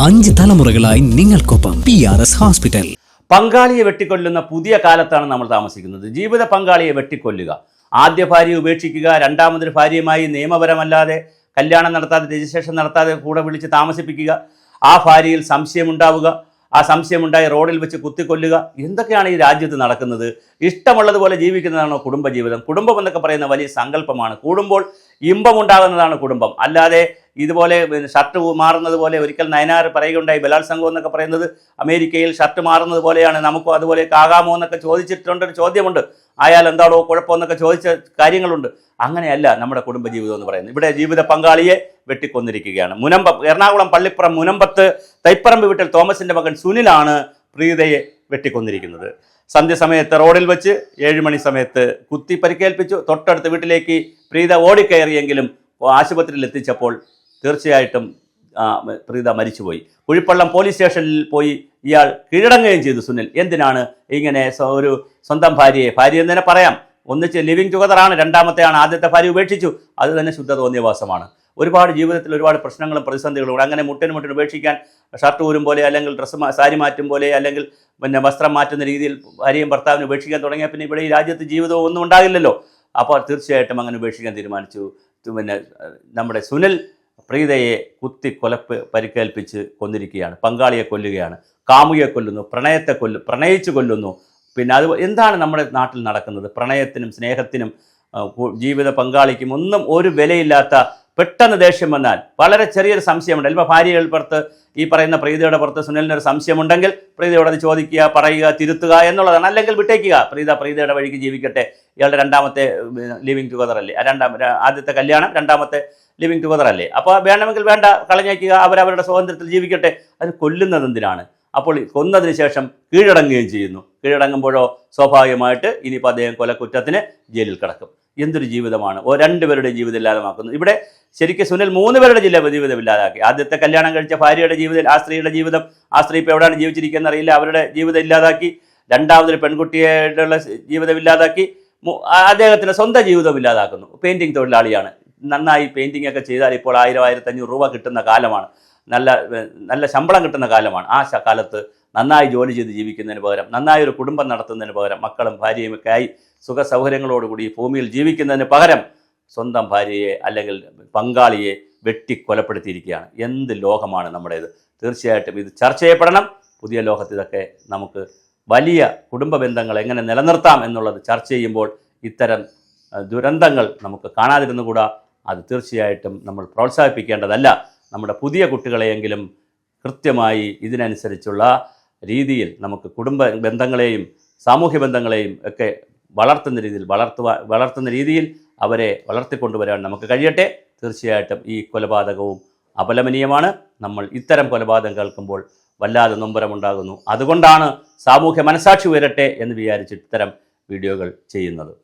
5 തലമുറകളായി നിങ്ങൾക്കൊപ്പം PRS hospital. പങ്കാളിയെ വെട്ടിക്കൊല്ലുന്ന പുതിയ കാലത്താണ് നമ്മൾ താമസിക്കുന്നത്. ജീവിത പങ്കാളിയെ വെട്ടിക്കൊല്ലുക, ആദ്യ ഭാര്യയെ ഉപേക്ഷിക്കുക, രണ്ടാമതൊരു ഭാര്യയുമായി നിയമപരമല്ലാതെ കല്യാണം നടത്താതെ രജിസ്ട്രേഷൻ നടത്താതെ കൂടെ വിളിച്ച് താമസിപ്പിക്കുക, ആ ഭാര്യയിൽ സംശയമുണ്ടാവുക, ആ സംശയമുണ്ടായി റോഡിൽ വെച്ച് കുത്തിക്കൊല്ലുക. എന്തൊക്കെയാണ് ഈ രാജ്യത്ത് നടക്കുന്നത്? ഇഷ്ടമുള്ളതുപോലെ ജീവിക്കുന്നതാണോ കുടുംബജീവിതം? കുടുംബം എന്നൊക്കെ പറയുന്ന വലിയ സങ്കല്പമാണ്. കൂടുമ്പോൾ ഇമ്പമുണ്ടാകുന്നതാണ് കുടുംബം. അല്ലാതെ ഇതുപോലെ ഷർട്ട് മാറുന്നത് പോലെ ഒരിക്കൽ നയനാർ പറയുകയുണ്ടായി, ബലാത്സംഗം എന്നൊക്കെ പറയുന്നത് അമേരിക്കയിൽ ഷർട്ട് മാറുന്നത് പോലെയാണ്, നമുക്കും അതുപോലെയൊക്കെ ആകാമോ എന്നൊക്കെ ചോദിച്ചിട്ടുണ്ടൊരു ചോദ്യമുണ്ട്. ആയാൽ എന്താണോ കുഴപ്പമെന്നൊക്കെ ചോദിച്ച കാര്യങ്ങളുണ്ട്. അങ്ങനെയല്ല നമ്മുടെ കുടുംബജീവിതം എന്ന് പറയുന്നത്. ഇവിടെ ജീവിത പങ്കാളിയെ വെട്ടിക്കൊന്നിരിക്കുകയാണ്. എറണാകുളം പള്ളിപ്പുറം മുനമ്പത്ത് തൈപ്പറമ്പ് വീട്ടിൽ തോമസിൻ്റെ മകൻ സുനിലാണ് പ്രീതയെ വെട്ടിക്കൊന്നിരിക്കുന്നത്. സന്ധ്യസമയത്ത് റോഡിൽ വെച്ച് 7 മണി സമയത്ത് കുത്തി പരിക്കേൽപ്പിച്ചു. തൊട്ടടുത്ത വീട്ടിലേക്ക് പ്രീത ഓടിക്കയറിയെങ്കിലും ആശുപത്രിയിൽ എത്തിച്ചപ്പോൾ തീർച്ചയായിട്ടും പ്രീത മരിച്ചുപോയി. കുഴിപ്പള്ളം പോലീസ് സ്റ്റേഷനിൽ പോയി ഇയാൾ കീഴടങ്ങുകയും ചെയ്തു. സുനിൽ എന്തിനാണ് ഇങ്ങനെ ഒരു സ്വന്തം ഭാര്യ എന്ന് തന്നെ പറയാം, ഒന്നിച്ച് ലിവിങ് ടുഗദറാണ്, രണ്ടാമത്തെയാണ്, ആദ്യത്തെ ഭാര്യ ഉപേക്ഷിച്ചു. അത് തന്നെ ശുദ്ധ തോന്നിയവാസമാണ്. ഒരുപാട് ജീവിതത്തിൽ ഒരുപാട് പ്രശ്നങ്ങളും പ്രതിസന്ധികളും. അങ്ങനെ മുട്ടിന് ഉപേക്ഷിക്കാൻ ഷർട്ട് ഊരും പോലെ, അല്ലെങ്കിൽ സാരി മാറ്റും പോലെ, അല്ലെങ്കിൽ വസ്ത്രം മാറ്റുന്ന രീതിയിൽ ഭാര്യയും ഭർത്താവിനെ ഉപേക്ഷിക്കാൻ തുടങ്ങിയാൽ പിന്നെ ഇവിടെ ഈ രാജ്യത്ത് ജീവിതവും ഒന്നും ഉണ്ടാകില്ലല്ലോ. അപ്പോൾ തീർച്ചയായിട്ടും അങ്ങനെ ഉപേക്ഷിക്കാൻ തീരുമാനിച്ചു. നമ്മുടെ സുനിൽ പ്രീതയെ കുത്തി പരിക്കേൽപ്പിച്ച് കൊന്നിരിക്കുകയാണ്. പങ്കാളിയെ കൊല്ലുകയാണ്, കാമുകിയെ കൊല്ലുന്നു, പ്രണയിച്ച് കൊല്ലുന്നു. പിന്നെ അത് എന്താണ് നമ്മുടെ നാട്ടിൽ നടക്കുന്നത്? പ്രണയത്തിനും സ്നേഹത്തിനും ജീവിത പങ്കാളിക്കും ഒന്നും ഒരു വിലയില്ലാത്ത, പെട്ടെന്ന് ദേഷ്യം വന്നാൽ വളരെ ചെറിയൊരു സംശയമുണ്ട്. ഇപ്പോൾ ഭാര്യയുടെ പുറത്ത്, ഈ പറയുന്ന പ്രീതയുടെ പുറത്ത് സുനിലിനൊരു സംശയമുണ്ടെങ്കിൽ പ്രീതയോട് അത് ചോദിക്കുക, പറയുക, തിരുത്തുക എന്നുള്ളതാണ്. അല്ലെങ്കിൽ വിട്ടേക്കുക, പ്രീതയുടെ വഴിക്ക് ജീവിക്കട്ടെ. ഇയാളുടെ രണ്ടാമത്തെ ലിവിങ് ടുഗദർ അല്ലേ, ആദ്യത്തെ കല്യാണം, രണ്ടാമത്തെ ലിവിങ് ടുഗദർ അല്ലേ. അപ്പോൾ വേണമെങ്കിൽ വേണ്ട, കളഞ്ഞേക്കുക, അവരവരുടെ സ്വാതന്ത്ര്യത്തിൽ ജീവിക്കട്ടെ. അത് കൊല്ലുന്നത് എന്തിനാണ്? അപ്പോൾ കൊന്നതിന് ശേഷം കീഴടങ്ങുകയും ചെയ്യുന്നു. കീഴടങ്ങുമ്പോഴോ സ്വാഭാവികമായിട്ട് ഇനിയിപ്പോൾ അദ്ദേഹം കൊലക്കുറ്റത്തിന് ജയിലിൽ കിടക്കും. എന്തൊരു ജീവിതമാണ്! 2 പേരുടെ ജീവിതം ഇല്ലാതാക്കുന്നു. ഇവിടെ ശരിക്കും സുനിൽ 3 പേരുടെ ജീവിതം ഇല്ലാതാക്കി. ആദ്യത്തെ കല്യാണം കഴിച്ച ഭാര്യയുടെ ജീവിതം, ആ സ്ത്രീയുടെ ജീവിതം, ആ സ്ത്രീ ഇപ്പോൾ എവിടെയാണ് ജീവിച്ചിരിക്കുന്നത് അറിയില്ല, അവരുടെ ജീവിതം ഇല്ലാതാക്കി. രണ്ടാമതൊരു പെൺകുട്ടിയുടെ ജീവിതം ഇല്ലാതാക്കി. അദ്ദേഹത്തിന് സ്വന്തം ജീവിതം ഇല്ലാതാക്കുന്നു. പെയിൻറ്റിങ് തൊഴിലാളിയാണ്, നന്നായി പെയിൻറ്റിംഗ് ഒക്കെ ചെയ്താൽ ഇപ്പോൾ 1000-1500 രൂപ കിട്ടുന്ന കാലമാണ്, നല്ല ശമ്പളം കിട്ടുന്ന കാലമാണ്. ആ കാലത്ത് നന്നായി ജോലി ചെയ്ത് ജീവിക്കുന്നതിന് പകരം, നന്നായൊരു കുടുംബം നടത്തുന്നതിന് പകരം, മക്കളും ഭാര്യയും ഒക്കെ ആയി സുഖ സൗകര്യങ്ങളോടുകൂടി ഭൂമിയിൽ ജീവിക്കുന്നതിന് പകരം സ്വന്തം ഭാര്യയെ അല്ലെങ്കിൽ പങ്കാളിയെ വെട്ടിക്കൊലപ്പെടുത്തിയിരിക്കുകയാണ്. എന്ത് ലോകമാണ് നമ്മുടേത്! തീർച്ചയായിട്ടും ഇത് ചർച്ച ചെയ്യപ്പെടണം. പുതിയ ലോകത്ത് ഇതൊക്കെ നമുക്ക് വലിയ കുടുംബ ബന്ധങ്ങൾ എങ്ങനെ നിലനിർത്താം എന്നുള്ളത് ചർച്ച ചെയ്യുമ്പോൾ ഇത്തരം ദുരന്തങ്ങൾ നമുക്ക് കാണാതിരുന്നുകൂടാ. അത് തീർച്ചയായിട്ടും നമ്മൾ പ്രോത്സാഹിപ്പിക്കേണ്ടതല്ല. നമ്മുടെ പുതിയ കുട്ടികളെയെങ്കിലും കൃത്യമായി ഇതിനനുസരിച്ചുള്ള രീതിയിൽ നമുക്ക് കുടുംബ ബന്ധങ്ങളെയും സാമൂഹ്യ ബന്ധങ്ങളെയും ഒക്കെ വളർത്തുന്ന രീതിയിൽ അവരെ വളർത്തിക്കൊണ്ടുവരാൻ നമുക്ക് കഴിയട്ടെ. തീർച്ചയായിട്ടും ഈ കൊലപാതകവും അപലപനീയമാണ്. നമ്മൾ ഇത്തരം കൊലപാതകം കേൾക്കുമ്പോൾ വല്ലാതെ നൊമ്പരമുണ്ടാകുന്നു. അതുകൊണ്ടാണ് സാമൂഹ്യ മനസാക്ഷി ഉയരട്ടെ എന്ന് വിചാരിച്ച് ഇത്തരം വീഡിയോകൾ ചെയ്യുന്നത്.